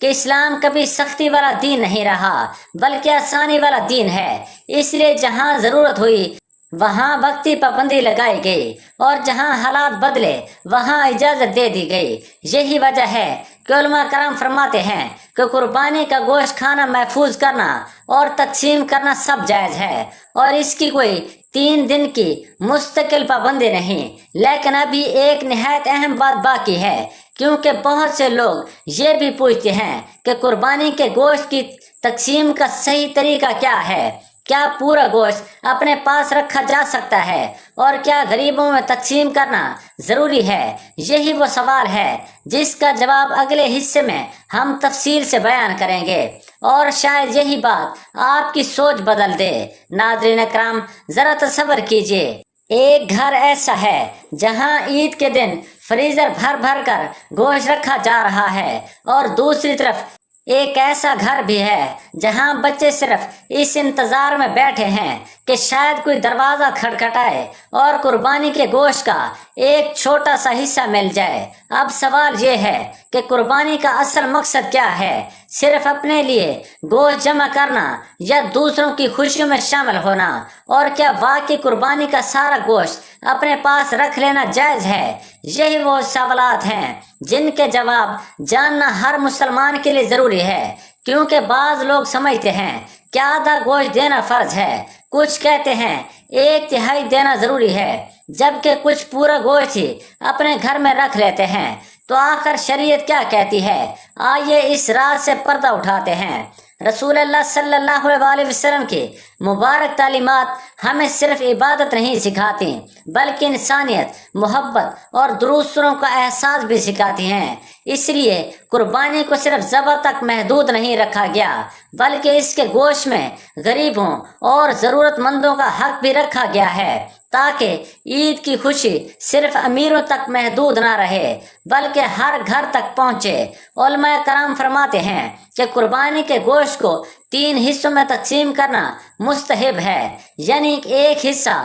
کہ اسلام کبھی سختی والا دین نہیں رہا بلکہ آسانی والا دین ہے، اس لیے جہاں ضرورت ہوئی وہاں وقتی پابندی لگائی گئی اور جہاں حالات بدلے وہاں اجازت دے دی گئی۔ یہی وجہ ہے کہ علماء کرام فرماتے ہیں کہ قربانی کا گوشت کھانا محفوظ کرنا اور تقسیم کرنا سب جائز ہے، اور اس کی کوئی 3 دن کی مستقل پابندی نہیں۔ لیکن ابھی ایک نہایت اہم بات باقی ہے، کیونکہ بہت سے لوگ یہ بھی پوچھتے ہیں کہ قربانی کے گوشت کی تقسیم کا صحیح طریقہ کیا ہے؟ کیا پورا گوشت اپنے پاس رکھا جا سکتا ہے اور کیا غریبوں میں تقسیم کرنا ضروری ہے؟ یہی وہ سوال ہے جس کا جواب اگلے حصے میں ہم تفصیل سے بیان کریں گے، اور شاید یہی بات آپ کی سوچ بدل دے۔ ناظرین اکرام، ذرا تصور کیجئے، ایک گھر ایسا ہے جہاں عید کے دن فریزر بھر بھر کر گوشت رکھا جا رہا ہے، اور دوسری طرف ایک ایسا گھر بھی ہے جہاں بچے صرف اس انتظار میں بیٹھے ہیں کہ شاید کوئی دروازہ کھٹکھٹائے اور قربانی کے گوشت کا ایک چھوٹا سا حصہ مل جائے۔ اب سوال یہ ہے کہ قربانی کا اصل مقصد کیا ہے؟ صرف اپنے لیے گوشت جمع کرنا یا دوسروں کی خوشیوں میں شامل ہونا؟ اور کیا واقعی قربانی کا سارا گوشت اپنے پاس رکھ لینا جائز ہے؟ یہی وہ سوالات ہیں جن کے جواب جاننا ہر مسلمان کے لیے ضروری ہے، کیونکہ بعض لوگ سمجھتے ہیں کہ آدھا گوشت دینا فرض ہے، کچھ کہتے ہیں 1/3 دینا ضروری ہے، جبکہ کچھ پورا گوشت ہی اپنے گھر میں رکھ لیتے ہیں۔ تو آخر شریعت کیا کہتی ہے؟ آئیے اس راز سے پردہ اٹھاتے ہیں۔ رسول اللہ صلی اللہ علیہ وسلم کی مبارک تعلیمات ہمیں صرف عبادت نہیں سکھاتی بلکہ انسانیت، محبت اور دوسروں کا احساس بھی سکھاتی ہیں۔ اس لیے قربانی کو صرف ذبح تک محدود نہیں رکھا گیا بلکہ اس کے گوشت میں غریبوں اور ضرورت مندوں کا حق بھی رکھا گیا ہے، تاکہ عید کی خوشی صرف امیروں تک محدود نہ رہے بلکہ ہر گھر تک پہنچے۔ علماء کرام فرماتے ہیں کہ قربانی کے گوشت کو 3 حصوں میں تقسیم کرنا مستحب ہے، یعنی ایک حصہ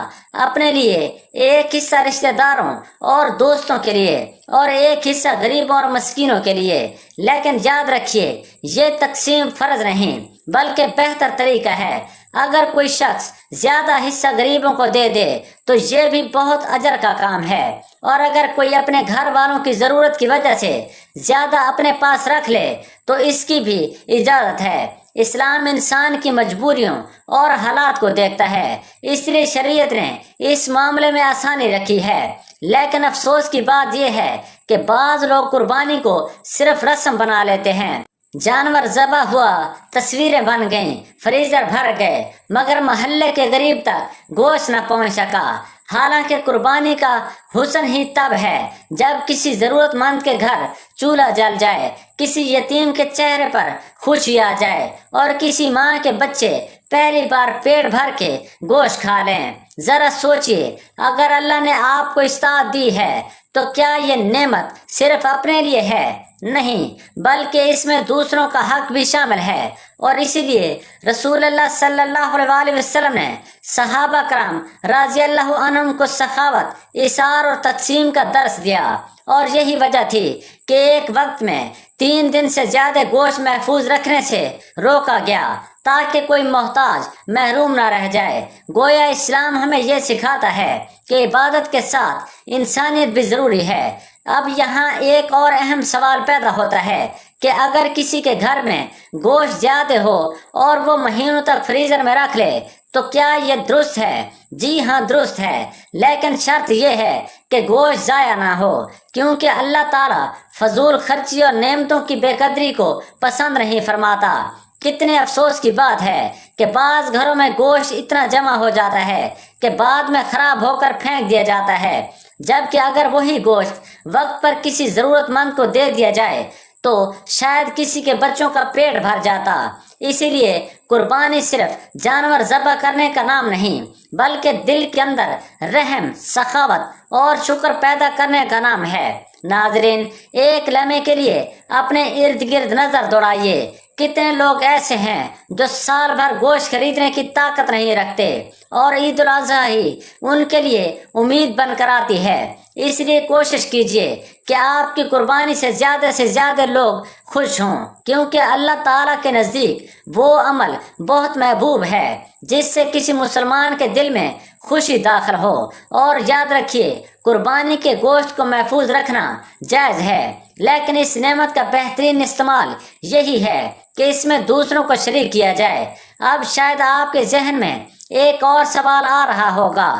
اپنے لیے، ایک حصہ رشتہ داروں اور دوستوں کے لیے، اور ایک حصہ غریبوں اور مسکینوں کے لیے۔ لیکن یاد رکھیے، یہ تقسیم فرض نہیں بلکہ بہتر طریقہ ہے۔ اگر کوئی شخص زیادہ حصہ غریبوں کو دے دے تو یہ بھی بہت اجر کا کام ہے، اور اگر کوئی اپنے گھر والوں کی ضرورت کی وجہ سے زیادہ اپنے پاس رکھ لے تو اس کی بھی اجازت ہے۔ اسلام انسان کی مجبوریوں اور حالات کو دیکھتا ہے، اس لیے شریعت نے اس معاملے میں آسانی رکھی ہے۔ لیکن افسوس کی بات یہ ہے کہ بعض لوگ قربانی کو صرف رسم بنا لیتے ہیں۔ جانور ذبح ہوا، تصویریں بن گئیں، فریزر بھر گئے، مگر محلے کے غریب تک گوشت نہ پہنچ سکا۔ حالانکہ قربانی کا حسن ہی تب ہے جب کسی ضرورت مند کے گھر چولہا جل جائے، کسی یتیم کے چہرے پر خوشی آ جائے، اور کسی ماں کے بچے پہلی بار پیٹ بھر کے گوشت کھا لیں۔ ذرا سوچئے، اگر اللہ نے آپ کو استطاعت دی ہے تو کیا یہ نعمت صرف اپنے لیے ہے؟ نہیں، بلکہ اس میں دوسروں کا حق بھی شامل ہے، اور اسی لیے رسول اللہ صلی اللہ علیہ وسلم نے صحابہ کرام رضی اللہ عنہم کو سخاوت، اثار اور تقسیم کا درس دیا، اور یہی وجہ تھی کہ ایک وقت میں 3 دن سے زیادہ گوشت محفوظ رکھنے سے روکا گیا تاکہ کوئی محتاج محروم نہ رہ جائے۔ گویا اسلام ہمیں یہ سکھاتا ہے کہ عبادت کے ساتھ انسانیت بھی ضروری ہے۔ اب یہاں ایک اور اہم سوال پیدا ہوتا ہے کہ اگر کسی کے گھر میں گوشت زیادہ ہو اور وہ مہینوں تک فریزر میں رکھ لے تو کیا یہ درست ہے؟ جی ہاں، درست ہے، لیکن شرط یہ ہے کہ گوشت ضائع نہ ہو، کیونکہ اللہ تعالیٰ فضول خرچی اور نعمتوں کی بے قدری کو پسند نہیں فرماتا۔ کتنے افسوس کی بات ہے کہ بعض گھروں میں گوشت اتنا جمع ہو جاتا ہے کہ بعد میں خراب ہو کر پھینک دیا جاتا ہے، جبکہ اگر وہی گوشت وقت پر کسی ضرورت مند کو دے دیا جائے تو شاید کسی کے بچوں کا پیٹ بھر جاتا۔ اسی لیے قربانی صرف جانور ذبح کرنے کا نام نہیں بلکہ دل کے اندر رحم، سخاوت اور شکر پیدا کرنے کا نام ہے۔ ناظرین، ایک لمحے کے لیے اپنے ارد گرد نظر دوڑائیے۔ کتنے لوگ ایسے ہیں جو سال بھر گوشت خریدنے کی طاقت نہیں رکھتے، اور عید الاضحیٰ ہی ان کے لیے امید بن کر آتی ہے۔ اس لیے کوشش کیجیے کہ آپ کی قربانی سے زیادہ لوگ خوش ہوں، کیونکہ اللہ تعالیٰ کے نزدیک وہ عمل بہت محبوب ہے جس سے کسی مسلمان کے دل میں خوشی داخل ہو۔ اور یاد رکھیے، قربانی کے گوشت کو محفوظ رکھنا جائز ہے، لیکن اس نعمت کا بہترین استعمال یہی ہے کہ اس میں دوسروں کو شریک کیا جائے۔ اب شاید آپ کے ذہن میں ایک اور سوال آ رہا ہوگا۔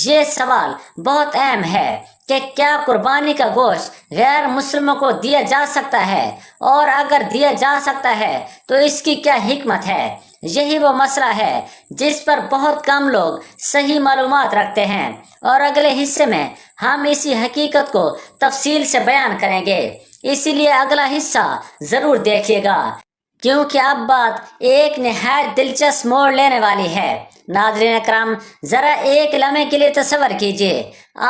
یہ سوال بہت اہم ہے کہ کیا قربانی کا گوشت غیر مسلموں کو دیا جا سکتا ہے، اور اگر دیا جا سکتا ہے تو اس کی کیا حکمت ہے؟ یہی وہ مسئلہ ہے جس پر بہت کم لوگ صحیح معلومات رکھتے ہیں، اور اگلے حصے میں ہم اسی حقیقت کو تفصیل سے بیان کریں گے، اسی لیے اگلا حصہ ضرور دیکھیے گا، کیونکہ اب بات ایک نہایت دلچسپ موڑ لینے والی ہے۔ ناظرین اکرام، ذرا ایک لمحے کے لیے تصور کیجئے،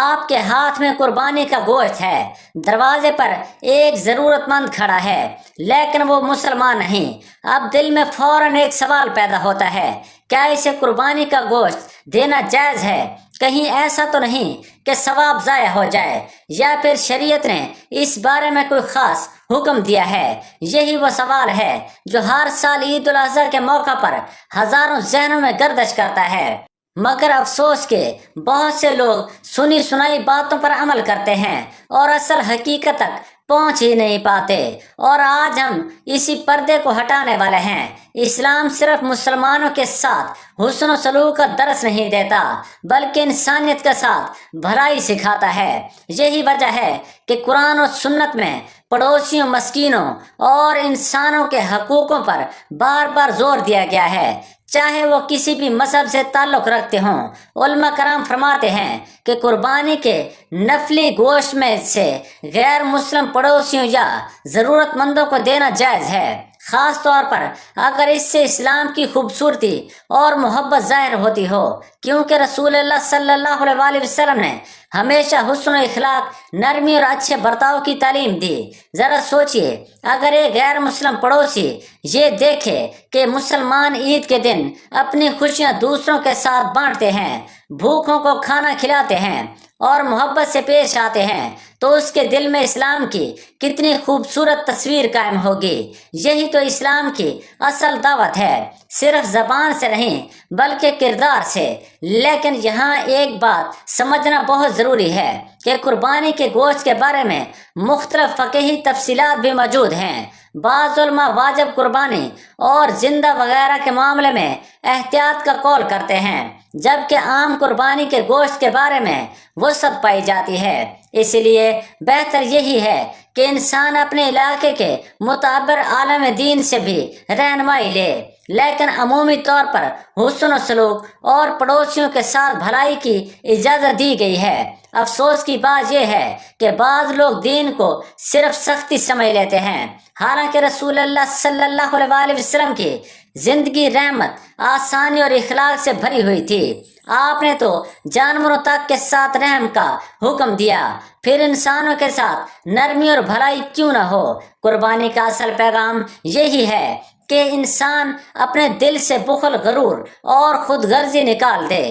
آپ کے ہاتھ میں قربانی کا گوشت ہے، دروازے پر ایک ضرورت مند کھڑا ہے لیکن وہ مسلمان نہیں۔ اب دل میں فوراً ایک سوال پیدا ہوتا ہے، کیا اسے قربانی کا گوشت دینا جائز ہے؟ کہیں ایسا تو نہیں کہ ثواب ضائع ہو جائے، یا پھر شریعت نے اس بارے میں کوئی خاص حکم دیا ہے؟ یہی وہ سوال ہے جو ہر سال عید الاضحیٰ کے موقع پر ہزاروں ذہنوں میں گردش کرتا ہے، مگر افسوس کہ بہت سے لوگ سنی سنائی باتوں پر عمل کرتے ہیں اور اصل حقیقت تک پہنچ ہی نہیں پاتے۔ اور آج ہم اسی پردے کو ہٹانے والے ہیں۔ اسلام صرف مسلمانوں کے ساتھ حسن و سلوک کا درس نہیں دیتا، بلکہ انسانیت کے ساتھ بھلائی سکھاتا ہے۔ یہی وجہ ہے کہ قرآن و سنت میں پڑوسیوں، مسکینوں اور انسانوں کے حقوقوں پر بار بار زور دیا گیا ہے، چاہے وہ کسی بھی مذہب سے تعلق رکھتے ہوں۔ علماء کرام فرماتے ہیں کہ قربانی کے نفلی گوشت میں سے غیر مسلم پڑوسیوں یا ضرورت مندوں کو دینا جائز ہے، خاص طور پر اگر اس سے اسلام کی خوبصورتی اور محبت ظاہر ہوتی ہو، کیونکہ رسول اللہ صلی اللہ علیہ وآلہ وسلم نے ہمیشہ حسن و اخلاق، نرمی اور اچھے برتاؤ کی تعلیم دی۔ ذرا سوچئے، اگر ایک غیر مسلم پڑوسی یہ دیکھے کہ مسلمان عید کے دن اپنی خوشیاں دوسروں کے ساتھ بانٹتے ہیں، بھوکوں کو کھانا کھلاتے ہیں اور محبت سے پیش آتے ہیں، تو اس کے دل میں اسلام کی کتنی خوبصورت تصویر قائم ہوگی۔ یہی تو اسلام کی اصل دعوت ہے، صرف زبان سے نہیں بلکہ کردار سے۔ لیکن یہاں ایک بات سمجھنا بہت ضروری ہے کہ قربانی کے گوشت کے بارے میں مختلف فقہی تفصیلات بھی موجود ہیں۔ بعض علماء واجب قربانی اور زندہ وغیرہ کے معاملے میں احتیاط کا قول کرتے ہیں، جبکہ عام قربانی کے گوشت کے بارے میں وسعت پائی جاتی ہے۔ اس لیے بہتر یہی ہے کہ انسان اپنے علاقے کے معتبر عالم دین سے بھی رہنمائی لے، لیکن عمومی طور پر حسن و سلوک اور پڑوسیوں کے ساتھ بھلائی کی اجازت دی گئی ہے۔ افسوس کی بات یہ ہے کہ بعض لوگ دین کو صرف سختی سمجھ لیتے ہیں، حالانکہ رسول اللہ صلی اللہ علیہ وآلہ وسلم کی زندگی رحمت، آسانی اور اخلاق سے بھری ہوئی تھی۔ آپ نے تو جانوروں تک کے ساتھ رحم کا حکم دیا، پھر انسانوں کے ساتھ نرمی اور بھلائی کیوں نہ ہو؟ قربانی کا اصل پیغام یہی ہے کہ انسان اپنے دل سے بخل، غرور اور خود غرضی نکال دے۔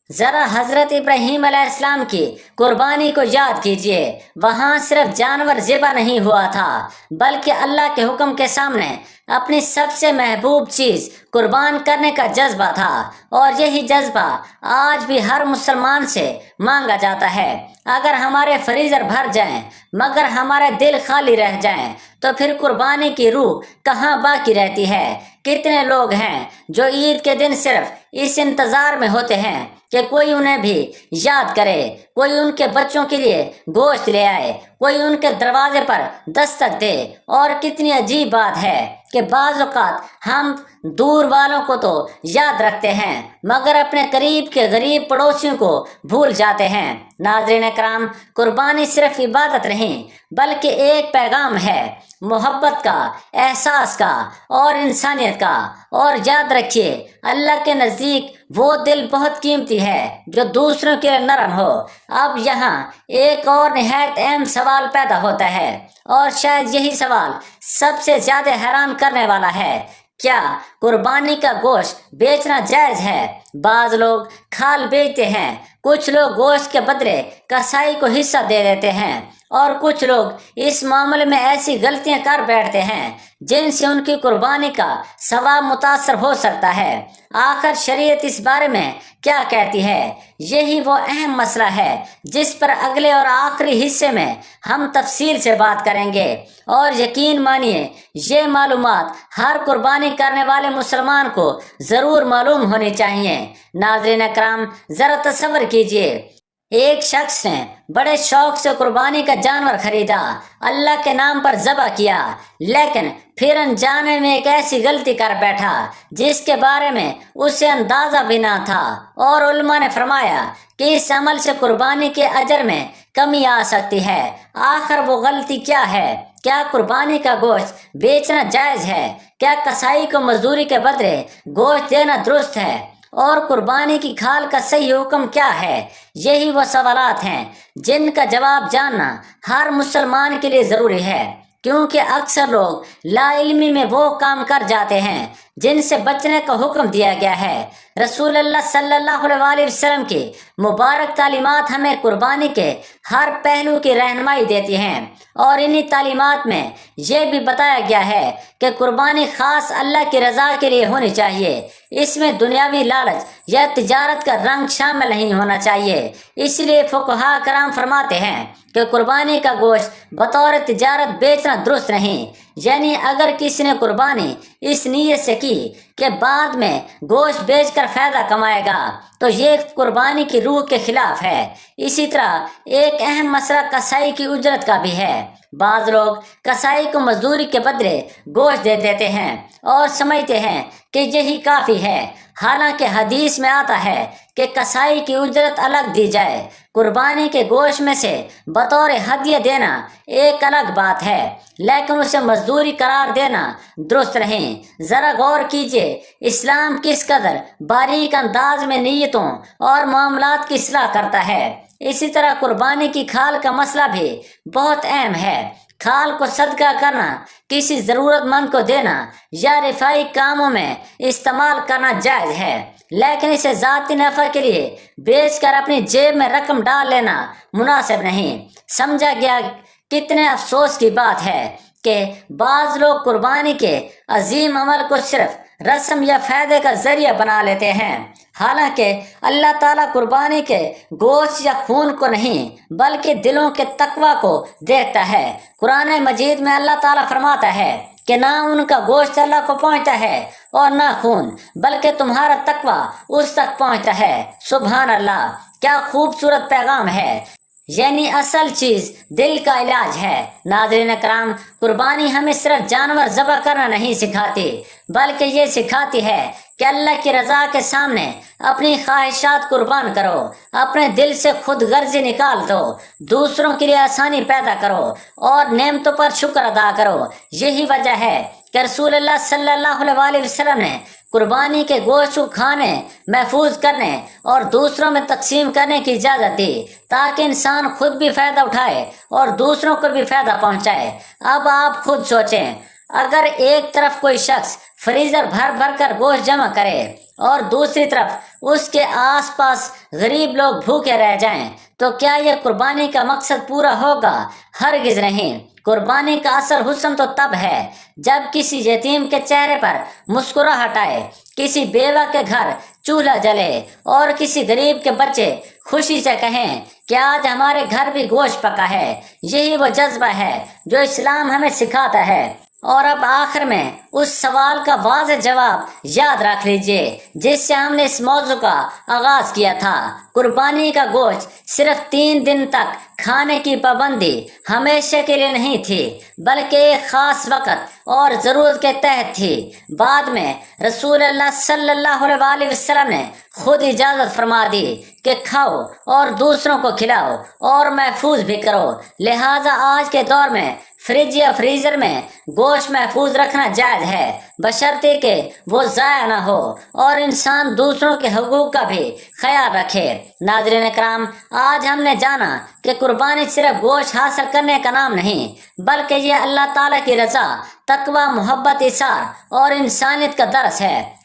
ذرا حضرت ابراہیم علیہ السلام کی قربانی کو یاد کیجئے، وہاں صرف جانور ذبح نہیں ہوا تھا، بلکہ اللہ کے حکم کے سامنے اپنی سب سے محبوب چیز قربان کرنے کا جذبہ تھا، اور یہی جذبہ آج بھی ہر مسلمان سے مانگا جاتا ہے۔ اگر ہمارے فریزر بھر جائیں مگر ہمارے دل خالی رہ جائیں تو پھر قربانی کی روح کہاں باقی رہتی ہے؟ کتنے لوگ ہیں جو عید کے دن صرف اس انتظار میں ہوتے ہیں کہ کوئی انہیں بھی یاد کرے، کوئی ان کے بچوں کے لیے گوشت لے آئے، کوئی ان کے دروازے پر دستک دے۔ اور کتنی عجیب بات ہے کہ بعض اوقات ہم دور والوں کو تو یاد رکھتے ہیں مگر اپنے قریب کے غریب پڑوسیوں کو بھول جاتے ہیں۔ ناظرین اکرام، قربانی صرف عبادت نہیں بلکہ ایک پیغام ہے، محبت کا، احساس کا اور انسانیت کا۔ اور یاد رکھیے، اللہ کے نزدیک وہ دل بہت قیمتی ہے جو دوسروں کے لیے نرم ہو۔ اب یہاں ایک اور نہایت اہم سوال پیدا ہوتا ہے، اور شاید یہی سوال سب سے زیادہ حیران کرنے والا ہے، کیا قربانی کا گوشت بیچنا جائز ہے؟ بعض لوگ کھال بیچتے ہیں، کچھ لوگ گوشت کے بدلے کسائی کو حصہ دے دیتے ہیں، اور کچھ لوگ اس معاملے میں ایسی غلطیاں کر بیٹھتے ہیں جن سے ان کی قربانی کا ثواب متاثر ہو سکتا ہے۔ آخر شریعت اس بارے میں کیا کہتی ہے؟ یہی وہ اہم مسئلہ ہے جس پر اگلے اور آخری حصے میں ہم تفصیل سے بات کریں گے، اور یقین مانیے یہ معلومات ہر قربانی کرنے والے مسلمان کو ضرور معلوم ہونی چاہیے۔ ناظرین اکرام، ذرا تصور کیجئے، ایک شخص نے بڑے شوق سے قربانی کا جانور خریدا، اللہ کے نام پر ذبح کیا، لیکن پھر انجانے میں ایک ایسی غلطی کر بیٹھا جس کے بارے میں اسے اندازہ بھی نہ تھا، اور علماء نے فرمایا کہ اس عمل سے قربانی کے اجر میں کمی آ سکتی ہے۔ آخر وہ غلطی کیا ہے؟ کیا قربانی کا گوشت بیچنا جائز ہے؟ کیا کسائی کو مزدوری کے بدلے گوشت دینا درست ہے؟ اور قربانی کی کھال کا صحیح حکم کیا ہے؟ یہی وہ سوالات ہیں جن کا جواب جاننا ہر مسلمان کے لیے ضروری ہے، کیونکہ اکثر لوگ لا علمی میں وہ کام کر جاتے ہیں جن سے بچنے کا حکم دیا گیا ہے۔ رسول اللہ صلی اللہ علیہ وسلم کی مبارک تعلیمات ہمیں قربانی کے ہر پہلو کی رہنمائی دیتی ہیں، اور انہی تعلیمات میں یہ بھی بتایا گیا ہے کہ قربانی خاص اللہ کی رضا کے لیے ہونی چاہیے۔ اس میں دنیاوی لالچ یا تجارت کا رنگ شامل نہیں ہونا چاہیے۔ اس لیے فقہاء کرام فرماتے ہیں کہ قربانی کا گوشت بطور تجارت بیچنا درست نہیں، یعنی اگر کسی نے قربانی اس نیت سے کی کہ بعد میں گوشت بیچ کر فائدہ کمائے گا تو یہ قربانی کی روح کے خلاف ہے۔ اسی طرح ایک اہم مسئلہ کسائی کی اجرت کا بھی ہے۔ بعض لوگ کسائی کو مزدوری کے بدلے گوشت دے دیتے ہیں اور سمجھتے ہیں کہ یہی کافی ہے، حالانکہ حدیث میں آتا ہے کہ کسائی کی اجرت الگ دی جائے۔ قربانی کے گوشت میں سے بطور ہدیہ دینا ایک الگ بات ہے، لیکن اسے مزدوری قرار دینا درست نہیں۔ ذرا غور کیجئے اسلام کس قدر باریک انداز میں نیتوں اور معاملات کی اصلاح کرتا ہے۔ اسی طرح قربانی کی کھال کا مسئلہ بھی بہت اہم ہے۔ کھال کو صدقہ کرنا، کسی ضرورت مند کو دینا یا رفاہی کاموں میں استعمال کرنا جائز ہے، لیکن اسے ذاتی نفع کے لیے بیچ کر اپنی جیب میں رقم ڈال لینا مناسب نہیں سمجھا گیا۔ کتنے افسوس کی بات ہے کہ بعض لوگ قربانی کے عظیم عمل کو صرف رسم یا فائدے کا ذریعہ بنا لیتے ہیں، حالانکہ اللہ تعالیٰ قربانی کے گوشت یا خون کو نہیں بلکہ دلوں کے تقوی کو دیکھتا ہے۔ قرآن مجید میں اللہ تعالیٰ فرماتا ہے کہ نہ ان کا گوشت اللہ کو پہنچتا ہے اور نہ خون، بلکہ تمہارا تقوی اس تک پہنچتا ہے۔ سبحان اللہ، کیا خوبصورت پیغام ہے! یعنی اصل چیز دل کا علاج ہے۔ ناظرین اکرام، قربانی ہمیں صرف جانور ذبح کرنا نہیں سکھاتی، بلکہ یہ سکھاتی ہے کہ اللہ کی رضا کے سامنے اپنی خواہشات قربان کرو، اپنے دل سے خود غرضی نکال دو، دوسروں کے لیے آسانی پیدا کرو اور نعمتوں پر شکر ادا کرو۔ یہی وجہ ہے کہ رسول اللہ صلی اللہ علیہ وسلم نے قربانی کے گوشت کو کھانے، محفوظ کرنے اور دوسروں میں تقسیم کرنے کی اجازت دی تاکہ انسان خود بھی فائدہ اٹھائے اور دوسروں کو بھی فائدہ پہنچائے۔ اب آپ خود سوچیں، اگر ایک طرف کوئی شخص فریزر بھر بھر کر گوشت جمع کرے اور دوسری طرف اس کے آس پاس غریب لوگ بھوکے رہ جائیں تو کیا یہ قربانی کا مقصد پورا ہوگا؟ ہرگز نہیں۔ قربانی کا اصل حسن تو تب ہے جب کسی یتیم کے چہرے پر مسکراہٹ آئے، کسی بیوہ کے گھر چولہا جلے اور کسی غریب کے بچے خوشی سے کہیں کہ آج ہمارے گھر بھی گوشت پکا ہے۔ یہی وہ جذبہ ہے جو اسلام ہمیں سکھاتا ہے۔ اور اب آخر میں اس سوال کا واضح جواب یاد رکھ لیجئے جس سے ہم نے اس موضوع کا آغاز کیا تھا۔ قربانی کا گوشت صرف 3 دن تک کھانے کی پابندی ہمیشہ کے لیے نہیں تھی، بلکہ ایک خاص وقت اور ضرورت کے تحت تھی۔ بعد میں رسول اللہ صلی اللہ علیہ وسلم نے خود اجازت فرما دی کہ کھاؤ اور دوسروں کو کھلاؤ اور محفوظ بھی کرو۔ لہٰذا آج کے دور میں فریج یا فریزر میں گوشت محفوظ رکھنا جائز ہے، بشرطے کہ وہ ضائع نہ ہو اور انسان دوسروں کے حقوق کا بھی خیال رکھے۔ ناظرین اکرام، آج ہم نے جانا کہ قربانی صرف گوشت حاصل کرنے کا نام نہیں، بلکہ یہ اللہ تعالیٰ کی رضا، تقوی، محبت، ایثار اور انسانیت کا درس ہے۔